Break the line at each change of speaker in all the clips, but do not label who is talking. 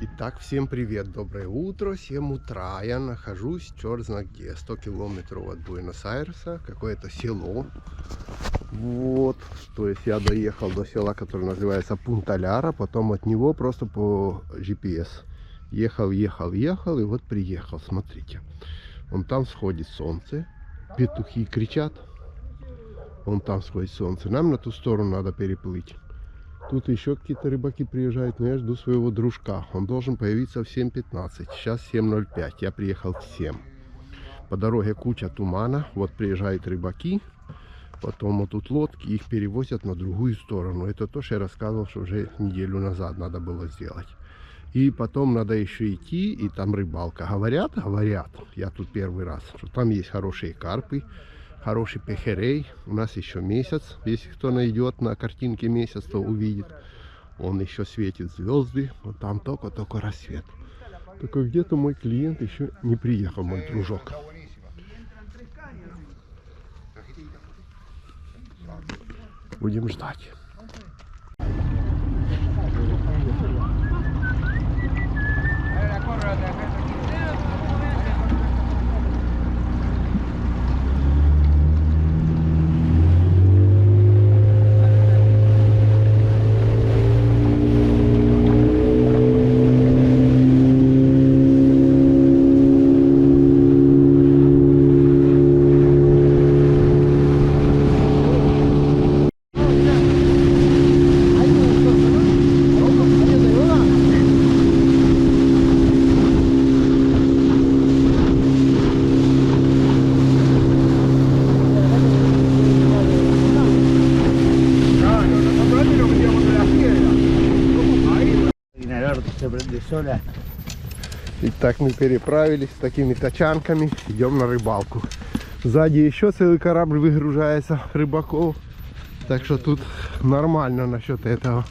Итак, всем привет, доброе утро, 7 утра. Я нахожусь, черт знает где, 100 километров от Буэнос-Айреса, какое-то село. Вот, то есть я доехал до села, которое называется Пунта-Ляра, потом от него просто по GPS. Ехал, и вот приехал, смотрите. Вон там сходит солнце, петухи кричат, вон там сходит солнце. Нам на ту сторону надо переплыть. Тут еще какие-то рыбаки приезжают, но я жду своего дружка. Он должен появиться в 7:15. Сейчас 7:05. Я приехал в 7. По дороге куча тумана. Вот приезжают рыбаки. Потом вот тут лодки. Их перевозят на другую сторону. Это то, что я рассказывал, что уже неделю назад надо было сделать. И потом надо еще идти. И там рыбалка. Говорят, я тут первый раз, что там есть хорошие карпы. Хороший пехерей. У нас еще месяц. Если кто найдет на картинке месяц, то увидит. Он еще светит звезды. Вот там только рассвет. Только где-то мой клиент еще не приехал, мой дружок. Будем ждать. Итак, мы переправились с такими тачанками, идем на рыбалку. Сзади еще целый корабль выгружается рыбаков. Так что тут нормально насчет этого.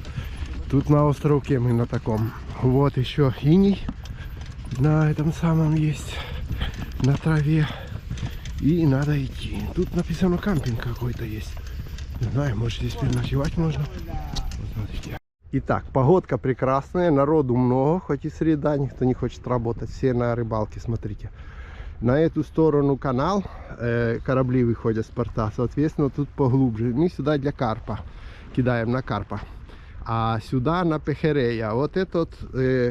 Тут на островке мы на таком. Вот еще иней на этом самом есть, на траве. И надо идти. Тут написано кампинг какой-то есть. Не знаю, может здесь переночевать можно. Вот смотрите. Итак, погодка прекрасная, народу много, хоть и среда, никто не хочет работать, все на рыбалке, смотрите. На эту сторону канал, корабли выходят с порта, соответственно, тут поглубже. Мы сюда для карпа, кидаем на карпа, а сюда на пехерея. Вот этот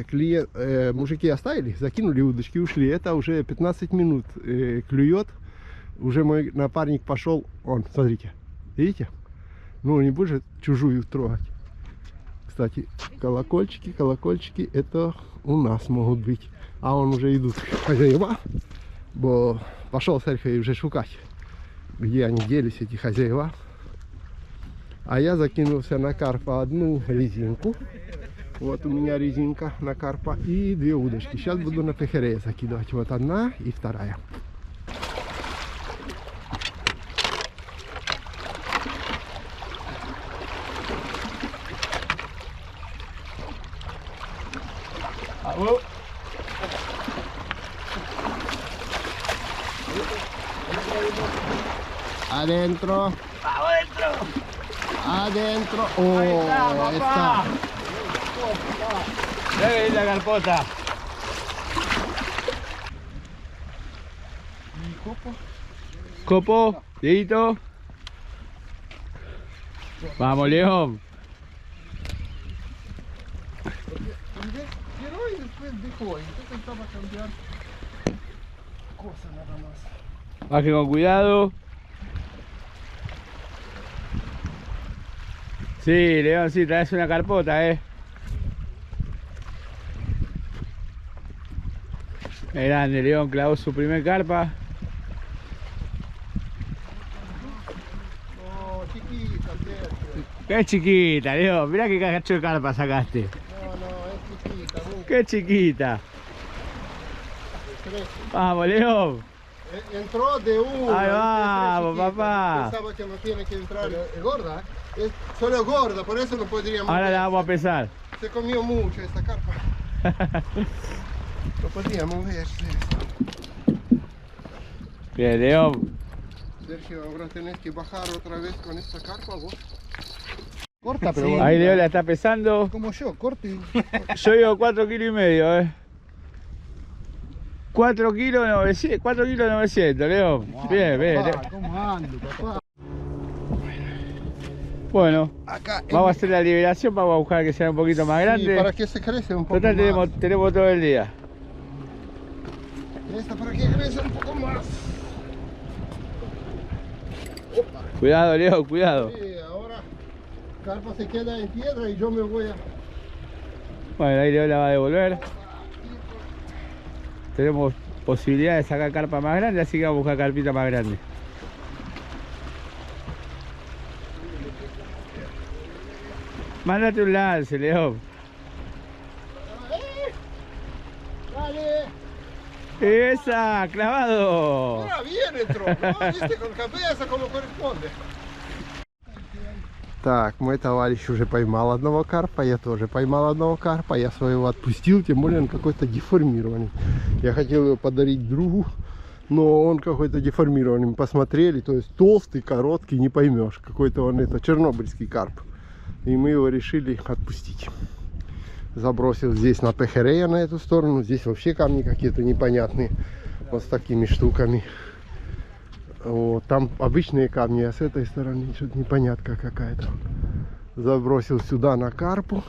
клиент, мужики оставили, закинули удочки, ушли. Это уже 15 минут клюет, уже мой напарник пошел, он, смотрите, видите? Ну, не будет чужую трогать. Кстати, колокольчики это у нас могут быть. А он уже идут хозяева, бо пошел Серхий уже шукать, где они делись, эти хозяева. А я закинулся на карпа одну резинку. Вот у меня резинка на карпа и две удочки. Сейчас буду на пехерея закидывать. Вот одна и вторая. Adentro. Adentro. Oh, ahí está.
Ahí la carpota. Copo, Dieguito. Vamos, León. Baje con cuidado. Sí, León, sí, traes una carpota, Grande, León clavó su primer carpa.
Oh, chiquita,
Qué chiquita, León, mirá qué cacho de carpa sacaste.
no, es chiquita.
Qué chiquita. Vamos, León.
Entró de uno.
Ahí vamos, papá.
Pensaba que no tiene que entrar. Es gorda, es solo gorda, por eso no podríamos.
Ahora la vamos a pesar.
Se comió mucho esta carpa. No podríamos verse.
Bien, León.
Sergio, ahora tenés que bajar otra vez con esta carpa vos.
Corta, pero bonita.
Ahí Leo la está pesando.
Como yo, corto y...
Yo llevo 4,5 kilos, 4 kilos 900, 4 kilos 900, Leo. Bien, bien.
Papá, ¿cómo ando, papá?
Bueno,
Acá.
vamos a hacer la liberación, vamos a buscar que sea un poquito más grande.
para que se crece un poco
Total,
más.
tenemos todo el día.
Esta para que crece un poco más.
Cuidado, Leo, cuidado.
Sí, ahora carpa se queda en piedra y yo me voy a...
Bueno, ahí Leo la va a devolver. Tenemos posibilidad de sacar carpa más grande, así que vamos a buscar carpita más grande. Mándate un lance, Leo.
Dale.
¡Esa! ¡Clavado!
Ahora bien entró, ¿no? Viste, con cabeza como corresponde. Так, мой товарищ уже поймал одного карпа, я тоже поймал одного карпа, я своего отпустил, тем более он какой-то деформированный. Я хотел его подарить другу, но он какой-то деформированный. Посмотрели, то есть толстый, короткий, не поймешь. Какой-то он, это чернобыльский карп. И мы его решили отпустить. Забросил здесь на пехерея, на эту сторону. Здесь вообще камни какие-то непонятные. Вот с такими штуками. Вот, там обычные камни, а с этой стороны что-то непонятка какая-то. Забросил сюда на карпу.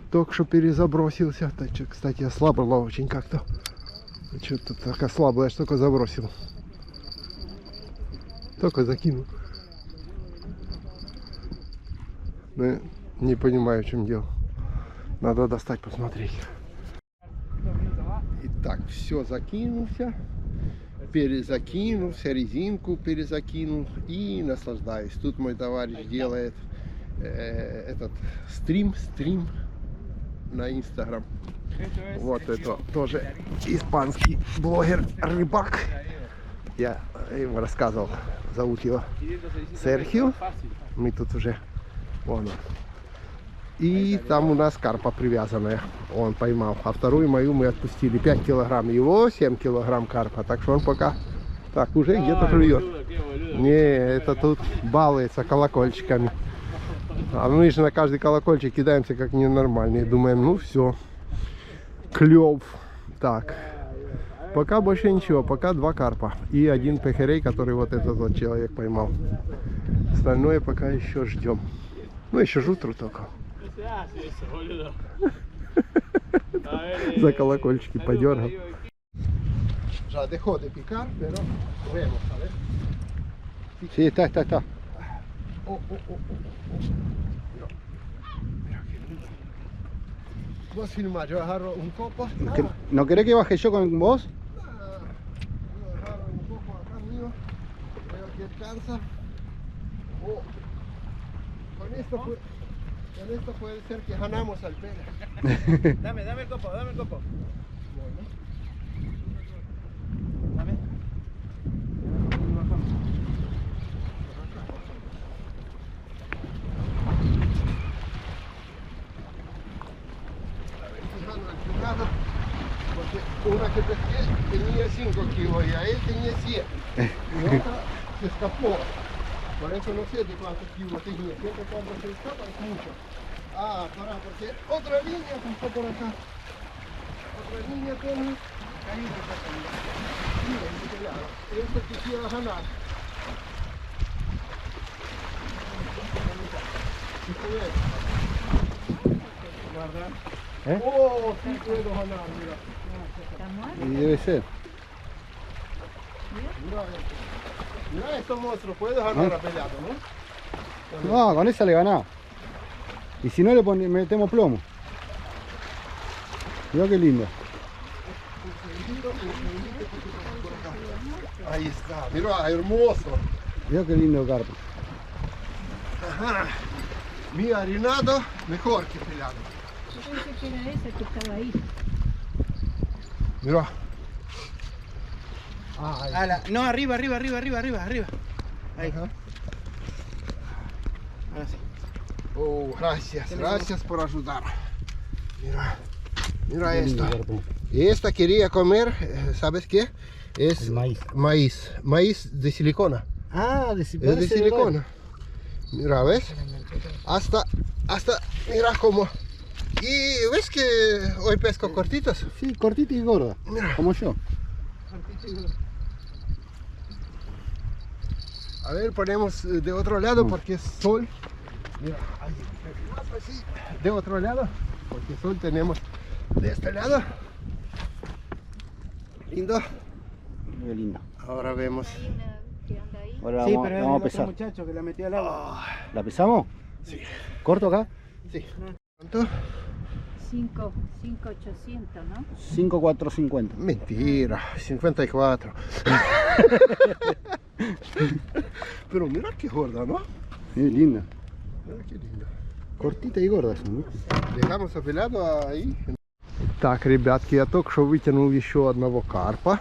Только что перезабросился. Кстати, ослабла очень как-то. Что-то так ослабло, я ж только забросил. Только закинул. Но не понимаю, в чем дело. Надо достать, посмотреть. Итак, все закинулся. Перезакинулся, резинку перезакинул и наслаждаюсь. Тут мой товарищ делает этот стрим на Инстаграм. Вот это тоже испанский блогер рыбак. Я ему рассказывал, зовут его Серхио. Мы тут уже, вон он. И там у нас карпа привязанная, он поймал. А вторую мою мы отпустили, 5 килограмм его, 7 килограмм карпа. Так что он пока, так, уже где-то клюет. Не, это тут балуется колокольчиками. А мы же на каждый колокольчик кидаемся как ненормальные. Думаем, ну все, клев. Так, пока больше ничего, пока 2 карпа. И 1 пехерей, который вот этот вот человек поймал. Остальное пока еще ждем. Ну еще жутру только. За колокольчики подергал. Ya dejó de picar, pero vemos, a ver.
Sí, está.
Oh. Mira qué lindo. Vos filmar, yo agarro un copo.
¿No querés que baje yo con vos?
Yo agarro un copo acá mío. Veo que alcanza. Oh. Con esto puede ser que ganamos al pela.
Dame el copo, dame el copo.
Bueno.
Dame.
Porque una que pesqué tenía 5 kilos y a él tenía 100. Y otra se escapó. Por eso no sé de cuántos kilos tenía. Siempre cuando se escapa es mucho. Ah, pará, porque otra línea pasó por acá. Otra línea tiene. Ahí está saliendo. Mira, de este lado. Este quisiera ganar. Guarda. Oh, sí puedo ganar, mira.
Y debe ser.
Mira estos monstruos, puedes ganar a peleado, ¿no?
No, con esa le ganás. Y si no le metemos plomo. Mirá qué lindo.
Ahí está, mira, hermoso.
Mirá qué lindo carpa.
Ajá. Mi harinado mejor que pelado.
Yo pensé que era esa que estaba ahí.
Mira. Ah,
No, arriba. Ahí.
Ajá.
Ahora sí.
Oh, gracias por ayudar. Mira esto. Esta quería comer, ¿sabes qué? Es
El maíz.
Maíz de silicona.
Ah,
Es de silicona. Mira, ¿ves? Hasta, mira cómo. Y ves que hoy pesco cortitos.
Sí, cortita y gorda.
Mira.
Como yo.
A ver, ponemos de otro lado porque es sol. Mira, ahí, así. De otro lado, porque sol tenemos de este lado. Lindo.
Muy lindo.
Ahora vemos.
Hay una que anda ahí.
Ahora
Sí,
vamos,
pero es
vamos a
el otro
pesar.
muchacho que la metió al agua.
¿La pesamos?
Sí.
¿Corto acá?
Sí. ¿Cuánto?
5,800, ¿no?
5,450.
Mentira, 54. Pero mira qué gorda, ¿no?
Sí, linda.
Mira qué linda.
Cortita и гордо.
Легаем запиляду, и... Так, ребятки, я только что вытянул еще одного карпа.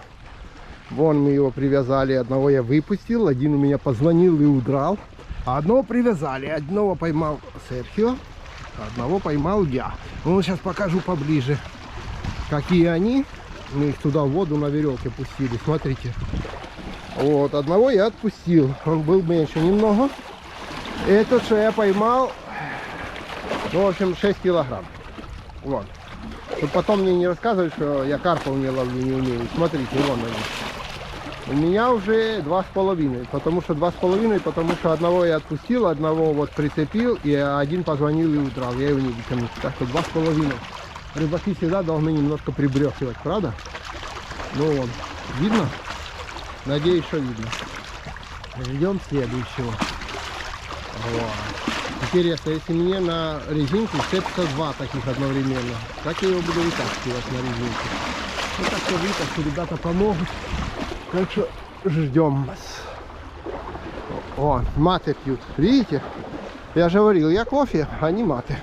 Вон мы его привязали, одного я выпустил, один у меня позвонил и удрал. А одного привязали, одного поймал Серхио, а одного поймал я. Ну, сейчас покажу поближе, какие они. Мы их туда в воду на веревке пустили, смотрите. Вот, одного я отпустил, он был меньше немного. Этот, что я поймал, ну, в общем, 6 килограмм. Вот. Чтобы потом мне не рассказывать, что я карпов не ловлю, не умею. Смотрите, вон они. У меня уже 2,5. Потому что 2,5, потому что одного я отпустил, одного вот прицепил, и один позвонил и удрал. Я его не вытянул. Так что 2,5. Рыбаки всегда должны немножко прибрехивать, правда? Ну вон. Видно? Надеюсь, что видно. Ждем следующего. Вот. Интересно, если мне на резинку цепится два таких одновременно, как я его буду вытаскивать на резинку? Ну так что вытащу, ребята помогут. Так что ждем вас. О, маты пьют. Видите? Я же говорил, я кофе, а не маты.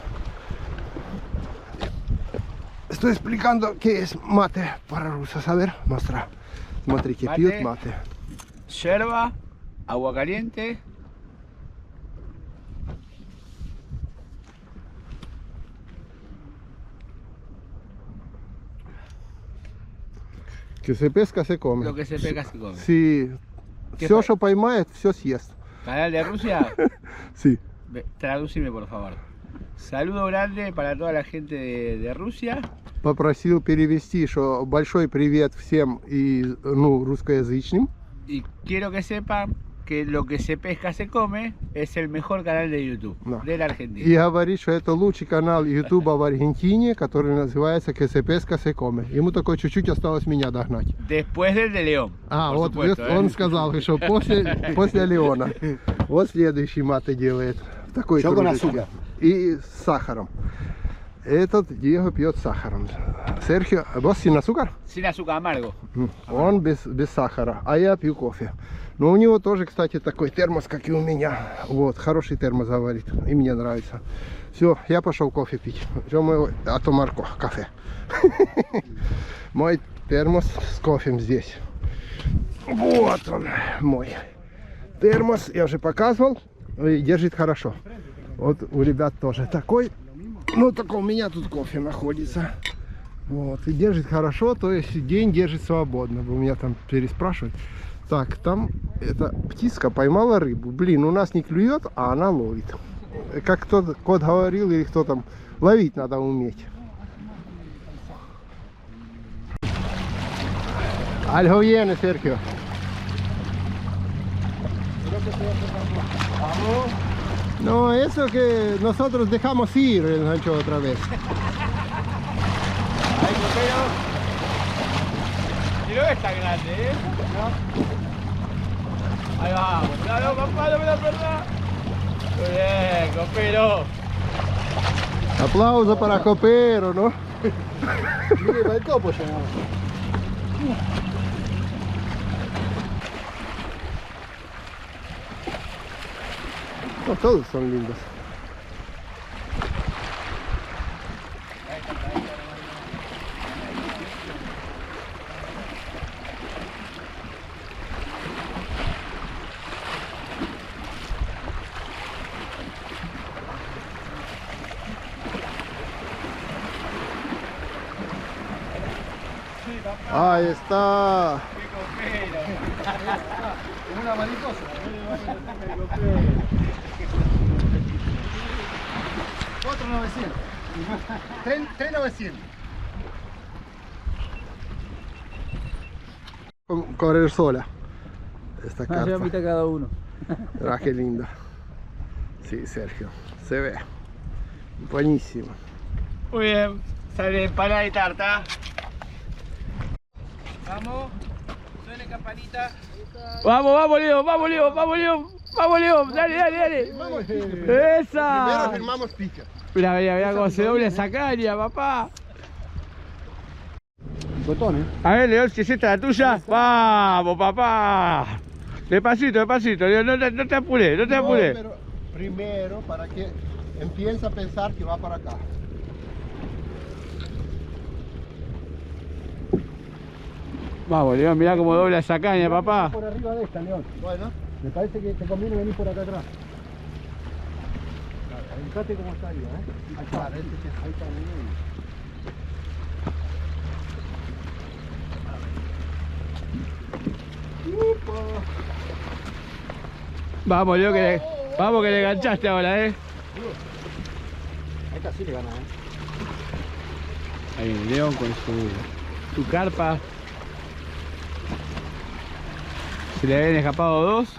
Estoy explicando qué es mate para rusas. A ver, mostra. Смотрите,
Mate.
пьют маты.
Yerba, agua caliente.
Que se pesca, se come.
Lo que se pega se come.
Sí.
¿Qué
Все,
pa-
что поймает, все съест.
Canal de Rusia,
Sí.
traducime por favor. Saludo grande para toda la gente de Rusia.
Попросил перевести, что большой привет всем и, ну, русскоязычным.
Y quiero que sepan que lo que se pesca se come es el mejor canal de YouTube
No.
de la Argentina.
И говорит, что это лучший канал Ютуба в Аргентине, который называется «Que se pesca, se come». Ему только чуть-чуть осталось меня догнать.
Después del de León.
А,
por
вот
supuesto, ¿eh?
он сказал, что после Леона. Вот следующий маты делает. Такой
Yo con
кружечек.
azúcar.
И с сахаром. Этот Диего пьет с сахаром. Серхио, vos sin azúcar?
Sin azúcar amargo.
Он без сахара, а я пью кофе. Но у него тоже, кстати, такой термос, как и у меня. Вот, хороший термос, говорит, и мне нравится. Все, я пошел кофе пить. Все, а то Марко, кафе. Мой термос с кофем здесь. Вот он, мой термос. Я уже показывал. И держит хорошо. Вот у ребят тоже такой. Ну, только у меня тут кофе находится. Вот, и держит хорошо, то есть день держит свободно. Вы меня там переспрашивают. Так, там эта птица поймала рыбу. Блин, у нас не клюет, а она ловит. Как кто-то, кот говорил, или кто там, ловить надо уметь. Algo viene, Sergio. No, eso que nosotros dejamos ir el gancho otra vez.
Ahí, copero. Y no es tan grande, ¿eh? Ahí vamos. Cuidado, papá, no me la perdás. Muy bien, copero.
Aplauso para Copero, ¿no?
Mire, va el topo ya.
No, todos son lindos. Ahí está.
Como una mariposa. 4,900. 3,900.
Correr sola. Esta
Ah, lleva
carpa.
mitad cada uno.
Ah, qué linda. Sí, Sergio. Se ve. Buenísimo.
Muy bien, sale empanada de tarta. Vamos, suene campanita. Vamos, vamos, Leo, vamos, Leo, vamos, Leo. Vamos, Leo, dale, dale, dale.
Primero
¡Esa!
firmamos pica.
Mira, mira, mira cómo se dobla esa caña, papá.
Botón,
A ver, León, si es esta la tuya. Vamos, papá. Despacito, despacito, León, no te apures, no te apures.
Pero primero para que empiece a pensar que va para acá.
Vamos, León, mirá cómo dobla esa caña, papá.
Por arriba de esta, León.
Bueno,
Me parece que te conviene venir por acá atrás. Fíjate cómo está arriba, Ahí está. Ahí está, muy bien.
Vamos, León, vamos que le enganchaste ahora,
Ahí está, sí le gana,
Ahí viene León con su carpa. Se le habían escapado dos.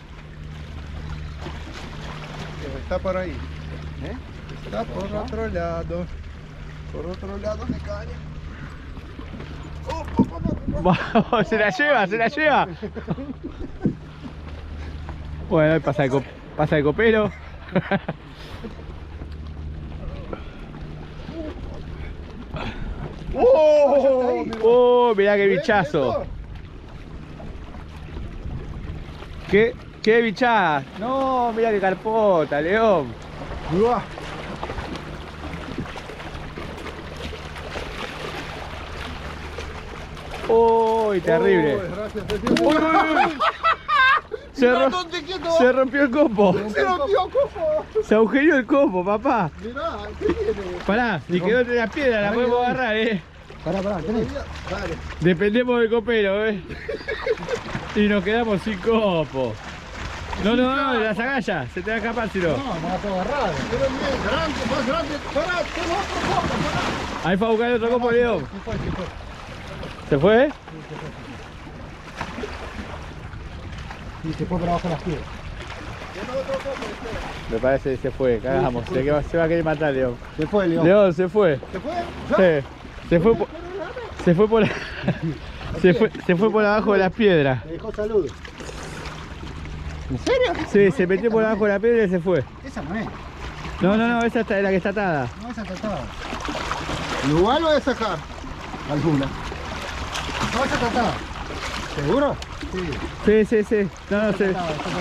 está por ahí. Está por otro lado. Por otro lado de caña.
Vamos, se la lleva, se la lleva. Bueno, ahí pasa el copero. ¡Oh! Mirá qué bichazo. ¿Qué bichada? No, mirá qué carpota, León.
Uah.
¡Uy, terrible!
Gracias,
¡Uy, uy, uy! Se rompió el copo.
Se rompió, copo.
Se agujereó el copo, papá.
Mirá, ¿qué tiene?
Pará, ni quedó entre las piedras, la podemos agarrar,
Pará, tenés.
Dale.
Dependemos del copero, Y nos quedamos sin copo. No, de las agallas, se te va a escapar si no.
No, me la puedo agarrar.
Pero bien, grande, más grande. Pará, tengo otro copo, pará.
Ahí fue a buscar otro copo, León.
Se fue.
¿Se fue?
Y se fue por abajo de las piedras.
Me parece que se fue, cagamos. Se va a querer matar, León.
Se fue, León.
León, se fue.
¿Se fue?
Sí. Se fue por se fue por abajo de las piedras.
Me dejó saludos.
¿En serio?
Sí, se metió por abajo de la piedra y se fue.
Esa no es.
No, esa es la que está atada.
No, esa tratada.
Igual lo voy a sacar.
Alguna. No, esa tratada. ¿Seguro? Sí.
Sí. No, sé.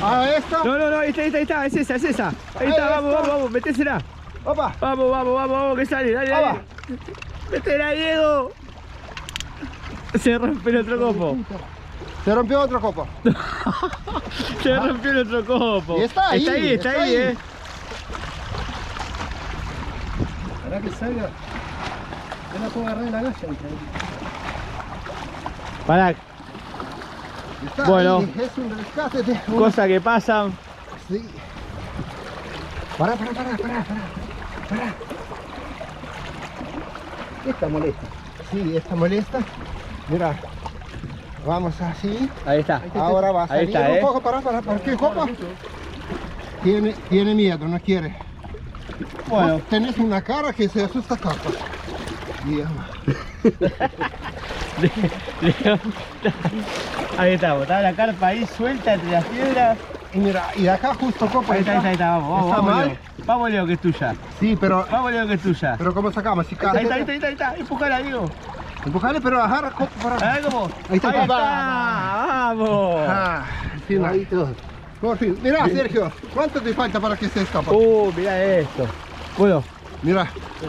Ah, esta.
No, ahí está, es esa. Ahí está, vamos, metésela.
Opa.
Vamos, que sale, dale. Métela, Diego. Se rompió el otro copo.
Se rompió otro copo.
Se rompió el otro copo.
Y está ahí.
Está ahí.
Para que salga. Yo la puedo agarrar en la galla.
Pará,
Está
Bueno.
ahí. Es un rescate de una...
cosas que pasan.
Sí.
Pará. Esta molesta.
Sí, está molesta. Mira. Vamos así.
Ahí está.
Ahora va a
Ahí
salir
está,
un poco. ¿Para qué copa? Tiene miedo, no quiere.
Bueno.
Vos tenés una cara que se asusta capa.
Ahí estamos, está la carpa ahí suelta entre las piedras.
Y mira, y acá justo copa.
Ahí está, vamos,
¿Está mal?
Leo. Vamos, Leo, que es tuya.
Sí, pero
Vamos, Leo, que es tuya.
¿cómo sacamos? Si
Ahí está, empujala, Diego.
Empujale, pero agarra copa para acá.
A ver cómo.
Ahí está.
Vamos.
Ah, sí, no.
Ahí todo.
Por fin. Mira, Sergio, ¿cuánto te falta para que se escapa?
Mirá esto. Bueno,
Mira,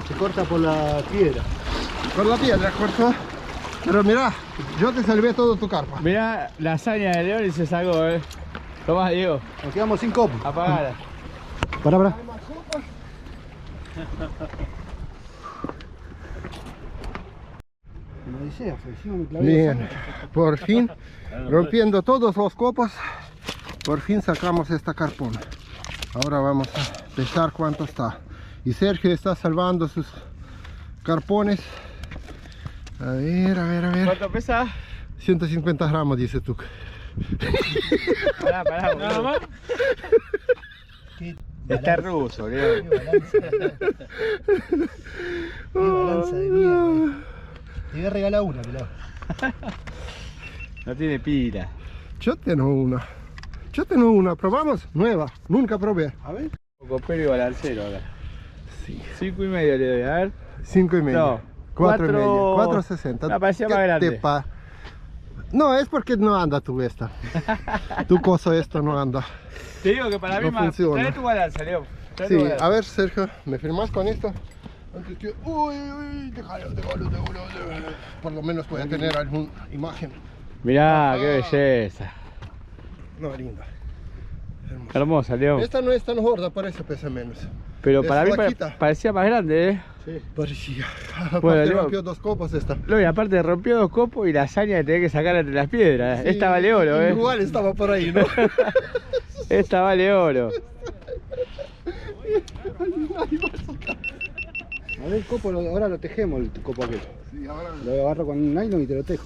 Se corta por la piedra.
por la piedra cortó. Pero mira, yo te salvé todo tu carpa.
mirá la hazaña de León y se sacó, Tomás, Diego,
Nos quedamos sin copo.
apagala.
Pará. Como decía, encima me clavé
Bien, por fin, rompiendo todos los copos, por fin sacamos esta carpona. Ahora vamos a pesar cuánto está. Y Sergio está salvando sus carpones. A ver, a ver, a ver.
¿Cuánto pesa?
150 gramos, dice tú.
Pará, nada más. Está ruso, Leo.
Qué balanza de mierda. Te voy a regalar una, pelado.
No tiene pila.
Yo tengo una. ¿Probamos? Nueva. Nunca probé.
A ver.
Copero y balancero ahora.
Sí.
5,5 le doy, a ver.
5,5.
No,
4,5.
4,60.
4,60.
No, parecía
¿Qué
más grande.
te pa- No, es porque no anda tu esta. Tu cosa esto no anda.
Te digo que para mí
No
más.
funciona.
Trae tu balanza, Leo. Trae
Sí,
tu balanza.
a ver, Sergio, ¿me firmas con esto? Antes que... Uy, déjalo. Por lo menos voy a tener alguna imagen.
Mirá, qué belleza.
No, linda. Hermosa.
Hermosa, Leo.
Esta no es tan gorda, parece pesa menos.
Pero
es
para mí
flaquita.
parecía más grande,
Sí, parecía.
Bueno,
Aparte
Leo.
rompió 2 copos esta.
Lo y aparte rompió 2 copos y la hazaña de tener que sacar entre las piedras.
Sí,
Esta vale oro,
Igual estaba por ahí, ¿no?
Esta vale oro.
A ver el copo, ahora lo tejemos el copo aquel.
Sí, ahora...
Lo agarro con un nylon y te lo tejo.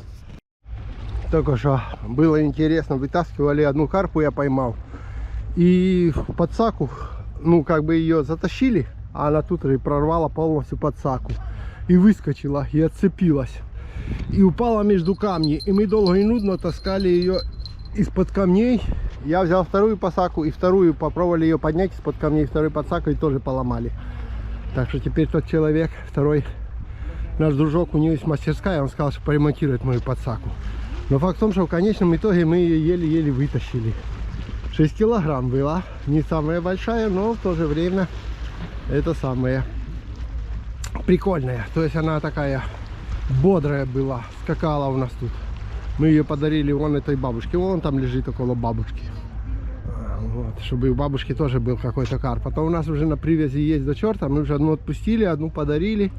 Только что было интересно, вытаскивали одну карпу, я поймал. И в подсаку, ну как бы ее затащили, а она тут же прорвала полностью подсаку. И выскочила, и отцепилась. И упала между камней. И мы долго и нудно таскали ее из-под камней. Я взял вторую подсаку и вторую попробовали ее поднять из-под камней. Вторую подсаку и тоже поломали. Так что теперь тот человек, второй наш дружок, у него есть мастерская, он сказал, что поремонтирует мою подсаку. Но факт в том, что в конечном итоге мы ее еле-еле вытащили. 6 килограмм была, не самая большая, но в то же время это самая прикольная. То есть она такая бодрая была, скакала у нас тут. Мы ее подарили вон этой бабушке, вон там лежит около бабушки. Вот, чтобы у бабушки тоже был какой-то карп. Потом у нас уже на привязи есть до черта, мы уже одну отпустили, одну подарили.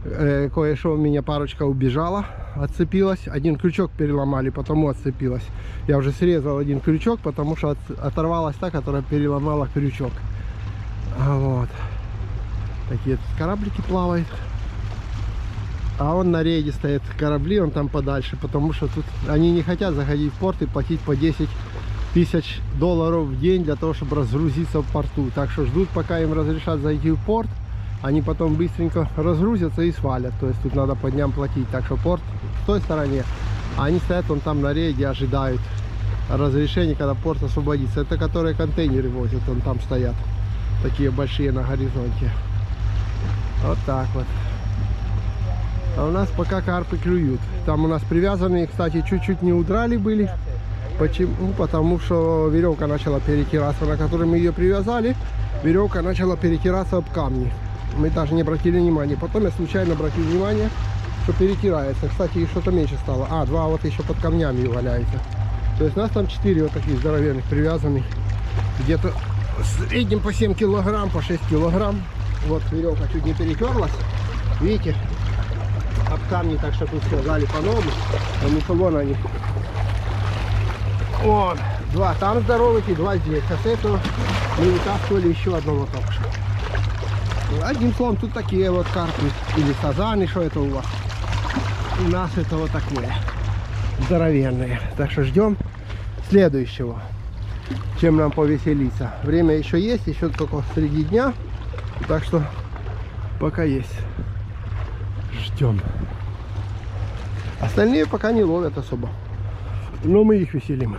Кое-что у меня парочка убежала, отцепилась. Один крючок переломали, потому отцепилась. Я уже срезал один крючок, потому что оторвалась та, которая переломала крючок. Вот. Такие тут кораблики плавают. А он на рейде стоят корабли, он там подальше, потому что тут они не хотят заходить в порт и платить по 10 тысяч долларов в день для того, чтобы разгрузиться в порту. Так что ждут, пока им разрешат зайти в порт. Они потом быстренько разгрузятся и свалят. То есть тут надо по дням платить. Так что порт в той стороне. А они стоят вон там на рейде, ожидают разрешения, когда порт освободится. Это которые контейнеры возят, вон там стоят. Такие большие на горизонте. Вот так вот. А у нас пока карпы клюют. Там у нас привязанные, кстати, чуть-чуть не удрали были. Почему? Потому что веревка начала перетираться, на которой мы ее привязали. Веревка начала перетираться об камни. Мы даже не обратили внимания. Потом я случайно обратил внимание, что перетирается. Кстати, их что-то меньше стало. А, 2 вот еще под камнями валяются. То есть у нас там 4 вот таких здоровенных привязанных. Где-то в среднем по 7 килограмм, по 6 килограмм. Вот веревка чуть не перетерлась. Видите? Об камни, так что тут сказали по-новому. А ну-ка вон они. Вон. 2 там здоровых и 2 здесь. А с этого мы вытаскивали еще одного только что. Одним словом, тут такие вот карпы или сазаны, что это у вас. У нас это вот такое здоровенные. Так что ждем следующего, чем нам повеселиться. Время еще есть, еще только среди дня. Так что пока есть. Ждем. Остальные пока не ловят особо. Но мы их веселим.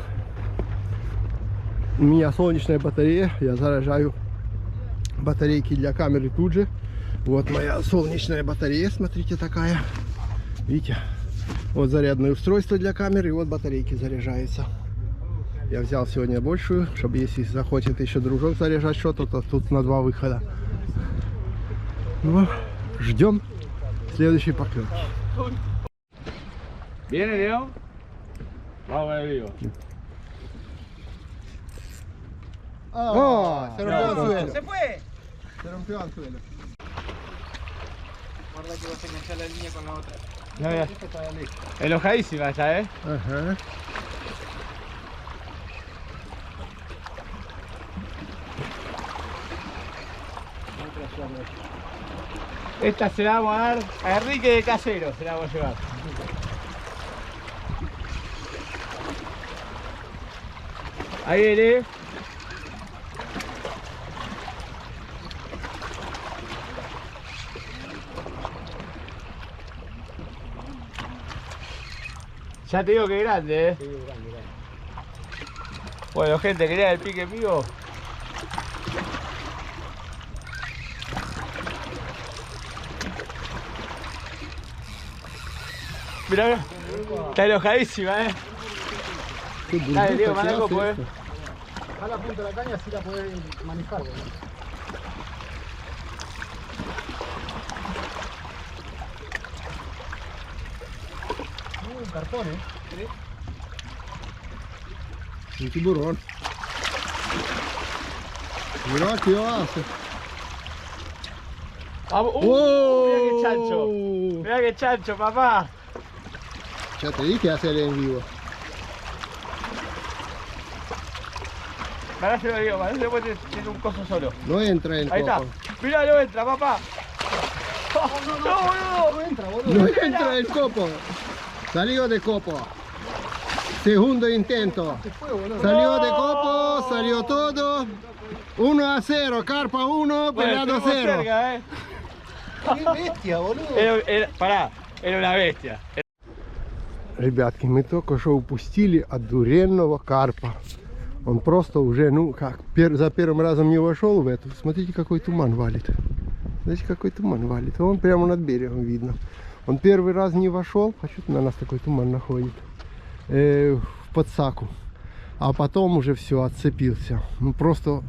У меня солнечная батарея, я заряжаю батарейки для камеры тут же. Вот моя солнечная батарея, смотрите, такая. Видите? Вот зарядное устройство для камеры, и вот батарейки заряжаются. Я взял сегодня большую, чтобы если захочет еще дружок заряжать что-то, то тут на 2 выхода. Ну, ждем следующей поклевки.
¿Viene, Leo? Vamos con el vivo.
¡Oh! Se rompió el anzuelo.
¡Se fue!
Se rompió el anzuelo.
Guarda que vas a enganchar la línea con la otra.
Ya, ya.
Esta está lejos.
Enojadísima está, ¿eh?
Ajá.
Esta se la vamos a dar a Enrique de Casero, se la vamos a llevar. Ahí viene. Ya te digo que es grande,
Sí, grande, grande.
Bueno, gente, ¿quería el pique en vivo? Mirá, mirá. Está enojadísima, Dale, Diego, manda copo,
A la punta de la caña así la podés manejar, boludo. Un cartón,
Un tiburón. Mirá qué hace.
Vamos. Mirá qué chancho. Mirá qué chancho, papá.
Ya te dije hacer en vivo.
Pará, lo digo, pará, después tiene un coso solo.
No entra en
Ahí está.
copo.
Mirá, no entra, papá. No, boludo.
No entra, boludo.
No entra el copo. Salió de copo. Segundo intento.
Se fue, boludo.
Salió de copo, salió todo. 1-0, carpa 1,
Bueno,
pelado
estuvimos
0.
cerca,
Qué bestia, boludo.
Pará, era una bestia.
Ребятки, мы только что упустили одуренного карпа. Он просто уже, ну как, за первым разом не вошел в эту. Смотрите, какой туман валит. Смотрите, какой туман валит. Он прямо над берегом видно. Он первый раз не вошел, а что на нас такой туман находит? В подсаку. А потом уже все, отцепился. Ну просто,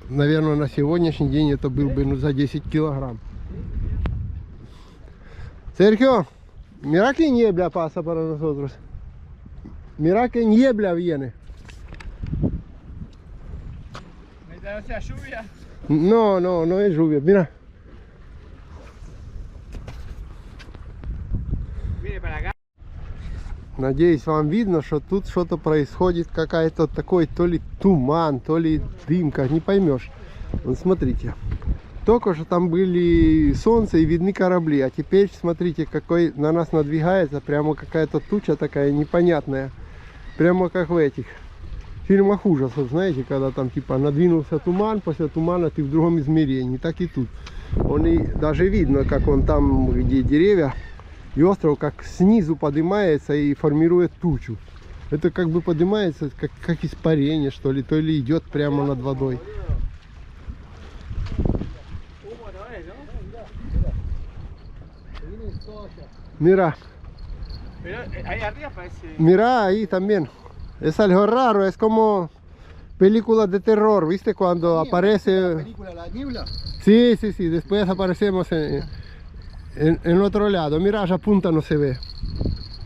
наверное, на сегодняшний день это был бы за 10 килограмм. Sergio, mira qué niebla pasa para nosotros. Mira qué niebla viene.
Mientras no sea lluvia.
No, no, no es lluvia, mira.
Viene para acá.
Надеюсь, вам видно, что тут что-то происходит, какая-то такой то ли туман, то ли дымка, не поймешь. Вот смотрите, только что там были солнце и видны корабли, а теперь смотрите, какой на нас надвигается, прямо какая-то туча такая непонятная, прямо как в этих фильмах ужасов, знаете, когда там типа надвинулся туман, после тумана ты в другом измерении, так и тут. Он и даже видно, как он там, где деревья, и остров как снизу поднимается и формирует тучу. Это как бы поднимается как испарение, что ли, то ли идет прямо над водой. Mira,
Pero ahí arriba parece.
mira ahí también. Es algo raro, es como película de terror, ¿viste? Cuando aparece...
película La Niebla.
Sí, sí, sí, después aparecemos en otro lado. Mira, esa punta no se ve.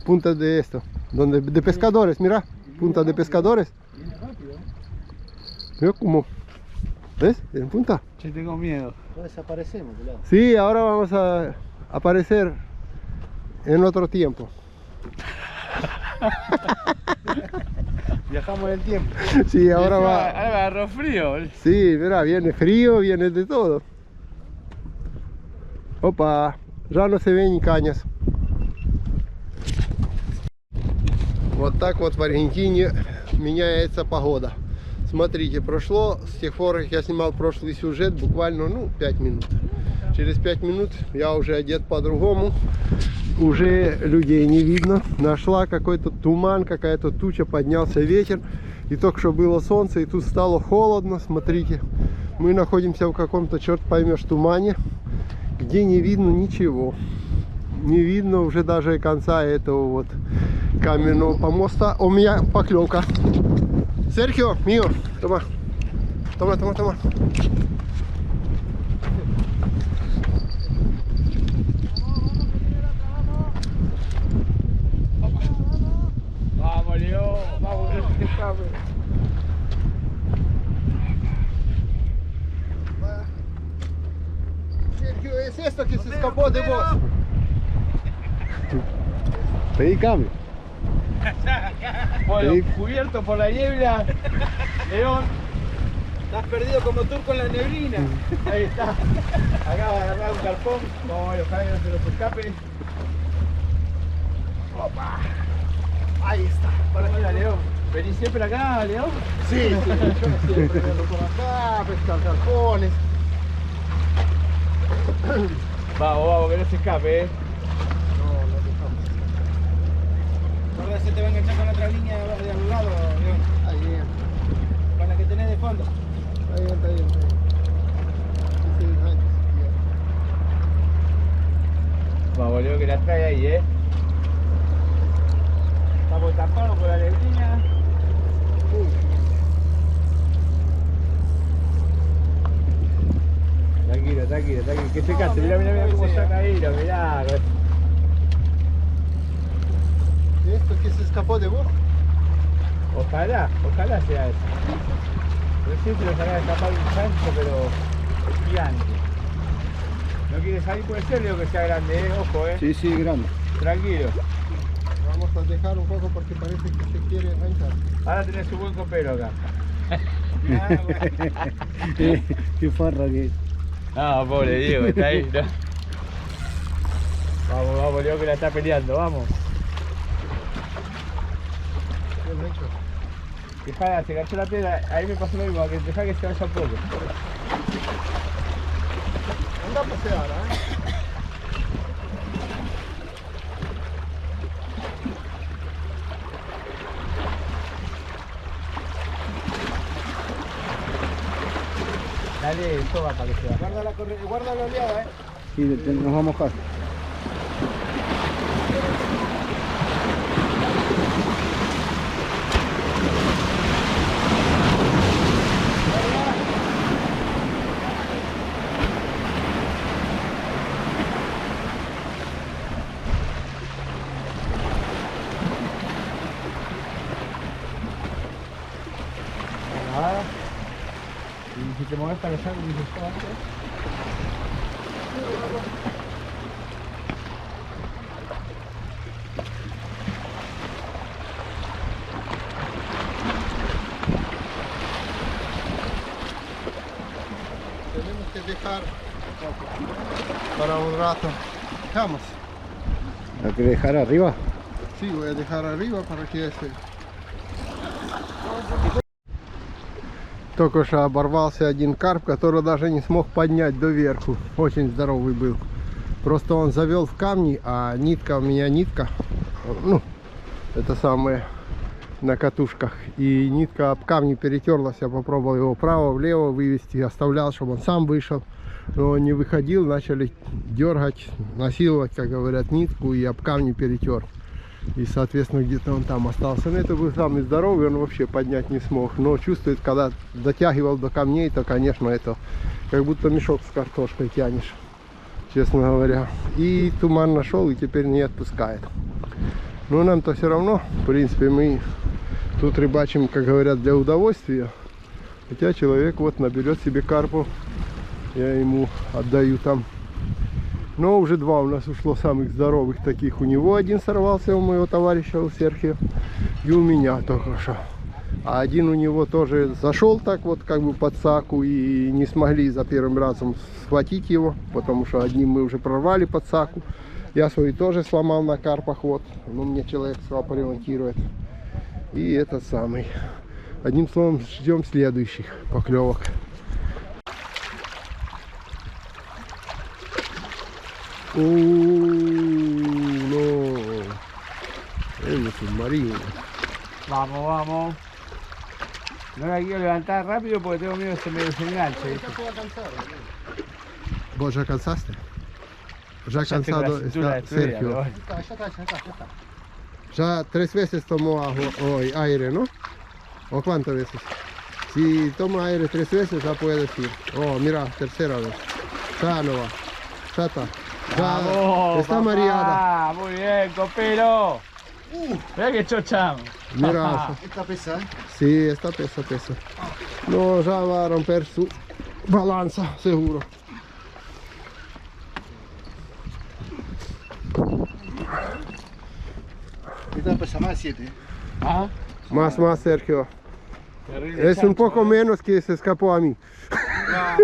Punta de esto, donde, de pescadores, mira. Punta de pescadores.
Viene rápido.
Mira como... ¿Ves? En punta.
Yo tengo miedo.
No desaparecemos, boludo.
Sí, ahora vamos a aparecer en otro tiempo.
Viajamos en el tiempo.
Sí, ahora va...
Ahora me agarró frío, boludo.
Sí, mira, viene frío, viene de todo. Опа, ya no se ven ni cañas. Вот так вот в Аргентине меняется погода. Смотрите, прошло с тех пор, как я снимал прошлый сюжет, буквально, ну, 5 минут. Через 5 минут я уже одет по-другому. Уже людей не видно. Нашла какой-то туман, какая-то туча, поднялся ветер. И только что было солнце, и тут стало холодно. Смотрите, мы находимся в каком-то, черт поймешь, тумане, где не видно ничего. Не видно уже даже конца этого вот каменного помоста. У меня поклевка. Серхио, мио, тома. Тома, тома, тома.
Vamos, Leo. Vamos,
Sergio, es esto que se escapó de vos. Pedí cambio.
Bueno,
Sí.
cubierto por la niebla, León. Estás perdido como turco en la neblina. Ahí está. Acaba de agarrar un carpón. Vamos a ver, ojalá que no se nos escape. Opa.
Ahí está.
Hola, León. ¿Venís siempre acá, León?
Sí, sí, yo siempre ando por acá, pescar carpones.
Vamos, vamos, que no se escape,
No dejamos.
Ahora se te va a enganchar con otra línea de al lado, León.
Ahí bien,
Con la que tenés de fondo.
está bien, está bien. Está bien. Sí, sí, ahí, bien.
Vamos, León, que la trae ahí, Estamos tapados por la neblina. Tranquilo, tranquilo, tranquilo. Que se case. Mirá, mirá, mirá cómo saca ahí, mirá.
¿Esto que se escapó de vos?
Ojalá, ojalá sea eso. Recién se lo sacaba de escapar un chancho, pero es gigante. No quiere salir, puede ser, Leo, que sea grande, ojo,
Sí, sí, grande.
Tranquilo.
Vamos a dejar un poco porque parece que se quiere enganchar.
Ahora tenés un buen copero acá.
Qué farra que es.
No, pobre Diego, está ahí, ¿no? Vamos, vamos, Leo, que la está peleando, vamos.
Bien hecho.
Dejá, se enganchó la piedra, ahí me pasó lo mismo, que dejá que se vaya un poco.
Anda a pasear, ¿eh?
Dale, soga para que se vaya.
Guarda la oleada, Sí, nos vamos a mojar.
Nada. Y si te mueves para allá, dices,
Tenemos que dejar para un rato. Vamos.
¿La querés dejar arriba?
Sí, voy a dejar arriba para que Только что оборвался один карп, который даже не смог поднять доверху. Очень здоровый был. Просто он завел в камни, а нитка у меня ну, это самое, на катушках. И нитка об камни перетерлась. Я попробовал его вправо-влево вывести, оставлял, чтобы он сам вышел. Но он не выходил, начали дергать, насиловать, как говорят, нитку, и об камни перетер. И, соответственно, где-то он там остался. Но это был самый здоровый, он вообще поднять не смог. Но чувствует, когда дотягивал до камней, то, конечно, это как будто мешок с картошкой тянешь, честно говоря. И туман нашел, и теперь не отпускает. Но нам-то все равно, в принципе, мы тут рыбачим, как говорят, для удовольствия. Хотя человек вот наберет себе карпу, я ему отдаю там. Но уже два у нас ушло самых здоровых таких. У него один сорвался, у моего товарища, у Серхио, и у меня только что. А один у него тоже зашел так вот как бы под саку, и не смогли за первым разом схватить его, потому что одним мы уже прорвали под саку. Я свой тоже сломал на карпах, вот. Ну, мне человек сказал, поремонтирует. И этот самый. Одним словом, ждем следующих поклевок. No, es un submarino.
Vamos, vamos. No la quiero levantar rápido porque tengo miedo que se me desenganche. ¿Viste?
¿Vos ya cansaste? Ya
Ya tengo la
cansado
cintura
está
destruida, pero
Sergio.
bueno.
Ya 3 veces tomó hoy aire, ¿no? ¿O cuántas veces? Si toma aire 3 veces ya puede decir. Oh, mira, tercera vez. Ya no va. Ya está. Ya
Vamos,
está
papá.
mareada.
Muy bien, copero. Mirá que chocham.
Mira.
Esta pesa,
Sí, esta pesa. No, ya va a romper su balanza, seguro.
Esta pesa más de 7.
Ah,
Más, Sergio.
Terrible
Es un
chancho,
poco menos que se escapó a mí.
No,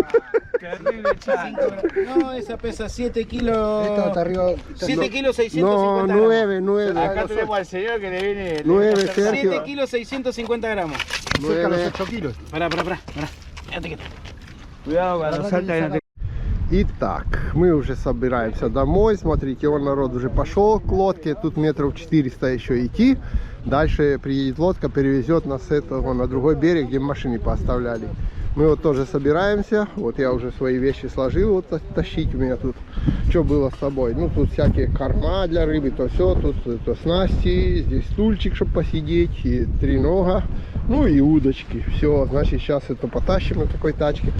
terrible chancho.
No, esa pesa 7 kilos.
Esto está arriba.
7 kilos
No,
650 gramos.
9.
Acá tenemos al señor que le viene. le viene a
9,
hacer
Sergio.
daño.
7 kilos 650 gramos.
Cerca de los
9.
8 kilos.
Pará. Quédate quieto.
Cuidado cuando salta que no te...
Итак, мы уже собираемся домой. Смотрите, вон народ уже пошел к лодке. Тут метров 400 еще идти. Дальше приедет лодка, перевезет нас с этого на другой берег, где машины поставляли. Мы вот тоже собираемся. Вот я уже свои вещи сложил. Вот тащить у меня тут. Что было с собой? Ну, тут всякие корма для рыбы, то все. Тут то снасти. Здесь стульчик, чтобы посидеть. И тренога. Ну и удочки. Все, значит, сейчас это потащим на такой тачке.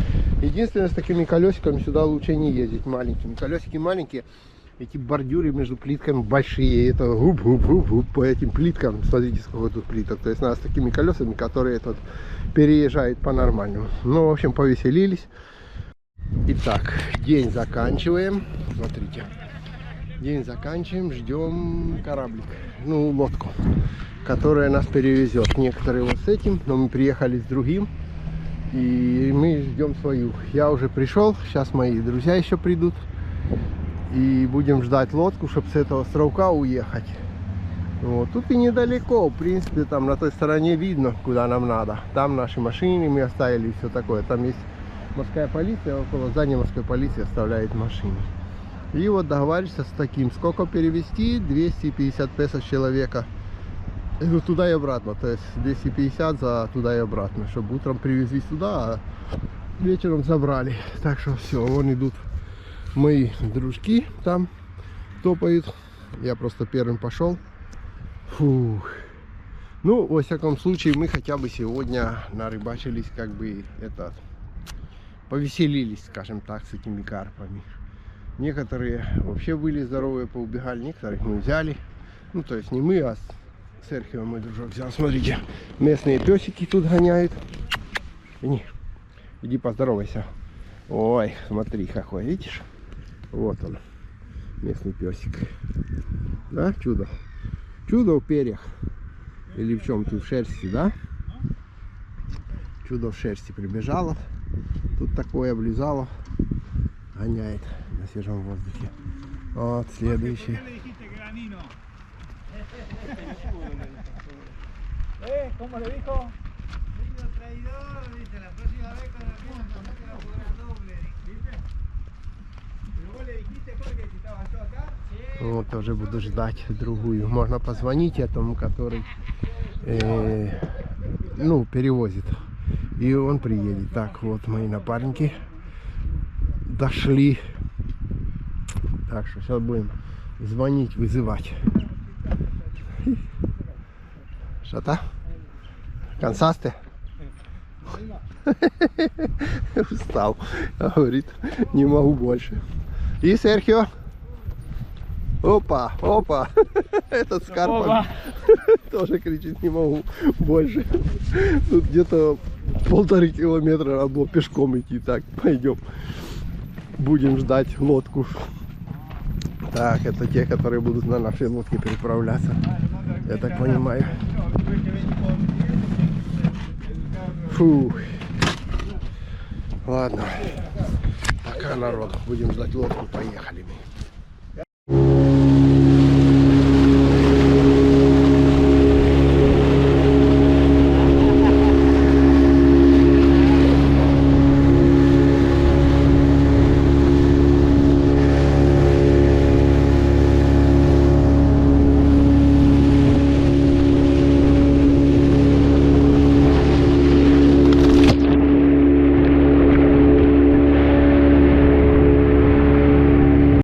Единственное, с такими колесиками сюда лучше не ездить маленькими. Колесики маленькие. Эти бордюры между плитками большие. Это гуп по этим плиткам. Смотрите, сколько тут плиток. То есть надо с такими колесами, которые этот переезжают по-нормальному. Ну, в общем, повеселились. Итак, день заканчиваем. Смотрите. День заканчиваем. Ждем кораблик. Ну, лодку, которая нас перевезет. Некоторые вот с этим, но мы приехали с другим. И мы ждем свою. Я уже пришел. Сейчас мои друзья еще придут. И будем ждать лодку, чтобы с этого островка уехать. Вот. Тут и недалеко, в принципе, там на той стороне видно, куда нам надо. Там наши машины мы оставили и все такое. Там есть морская полиция, около здания морской полиции оставляет машины. И вот договоришься с таким, сколько перевезти, 250 песо с человека. Ну, туда и обратно, то есть 250 за туда и обратно, чтобы утром привезли сюда, а вечером забрали. Так что все, вон идут мои дружки, там топают. Я просто первым пошел. Фух. Ну, во всяком случае, мы хотя бы сегодня нарыбачились, как бы, повеселились, скажем так, с этими карпами. Некоторые вообще были здоровые, поубегали, некоторых мы взяли. Ну, то есть не мы, а Серхио, мой дружок, взял. Смотрите, местные песики тут гоняют. Иди поздоровайся. Ой, смотри какой, видишь? Вот он, местный песик. Да, чудо? Чудо в перьях. Или в чем тут, в шерсти, да? Чудо в шерсти прибежало. Тут такое облизало. Гоняет на свежем воздухе. Вот, следующий.
¿Cómo le dijo?
Вот уже буду ждать другую. Можно позвонить этому, который ну, перевозит. И он приедет. Так, вот мои напарники дошли. Так что сейчас будем звонить, вызывать. Что-то? Консасты? Устал. Говорит, не могу больше. И Серхио? Опа, опа. Этот с карпом тоже кричит, не могу больше. Тут где-то 1,5 километра надо было пешком идти. Так, пойдем. Будем ждать лодку. Так, это те, которые будут на нашей лодке переправляться. Я так понимаю. Фух. Ладно. Пока, народ. Будем ждать лодку. Поехали мы.